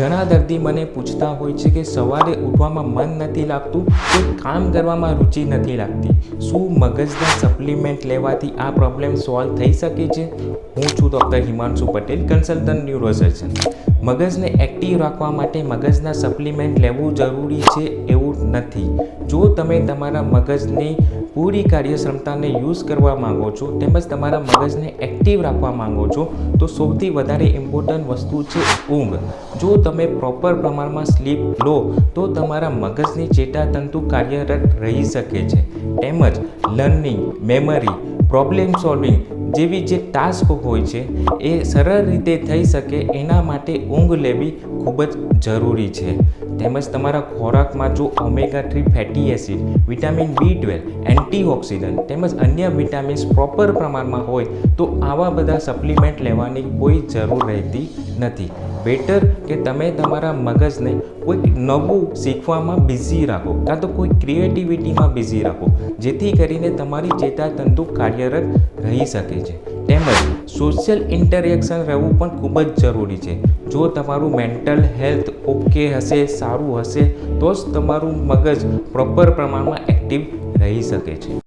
ઘણા દર્દી મને પૂછતા હોય છે કે સવારે ઉઠવામાં મન નથી લાગતું, કોઈ કામ કરવામાં રુચિ નથી લાગતી. શું મગજના સપ્લિમેન્ટ લેવાથી આ પ્રોબ્લેમ સોલ્વ થઈ શકે છે? હું છું doctor Himanshu Patel, consultant neurosurgeon. મગજને એક્ટિવ રાખવા માટે મગજના સપ્લિમેન્ટ લેવું જરૂરી છે એવું નથી. જો તમે તમારા મગજની પૂરી કાર્યક્ષમતાને યુઝ કરવા માંગો છો તેમજ તમારા મગજને એક્ટિવ રાખવા માંગો છો તો સૌથી વધારે ઇમ્પોર્ટન્ટ વસ્તુ છે ઊંઘ. જો તમે પ્રોપર પ્રમાણમાં સ્લીપ લો તો તમારા મગજની ચેતાતંતુ કાર્યરત રહી શકે છે તેમજ લર્નિંગ, મેમરી, પ્રોબ્લેમ સોલ્વિંગ જેવી જે ટાસ્ક હોય છે એ સરળ રીતે થઈ શકે એના માટે ઊંઘ લેવી ખૂબ જ જરૂરી છે. તેમજ તમારા ખોરાકમાં જો omega three fatty acid, vitamin B12, antioxidant તેમજ અન્ય વિટામિન્સ પ્રોપર પ્રમાણમાં હોય તો આવા બધા સપ્લિમેન્ટ લેવાની કોઈ જરૂર રહેતી નથી. બેટર કે તમે તમારા મગજને કોઈક નવું શીખવામાં બિઝી રાખો કાં તો કોઈ ક્રિએટિવિટીમાં બિઝી રાખો જેથી કરીને તમારી ચેતાતંતુ કાર્યરત રહી શકે છે. તેમજ સોશિયલ ઇન્ટરેક્શન રહેવું પણ ખૂબ જ જરૂરી છે. જો તમારું મેન્ટલ હેલ્થ ઓકે હશે, સારું હશે તો જ તમારું મગજ પ્રોપર પ્રમાણમાં એક્ટિવ રહી શકે છે.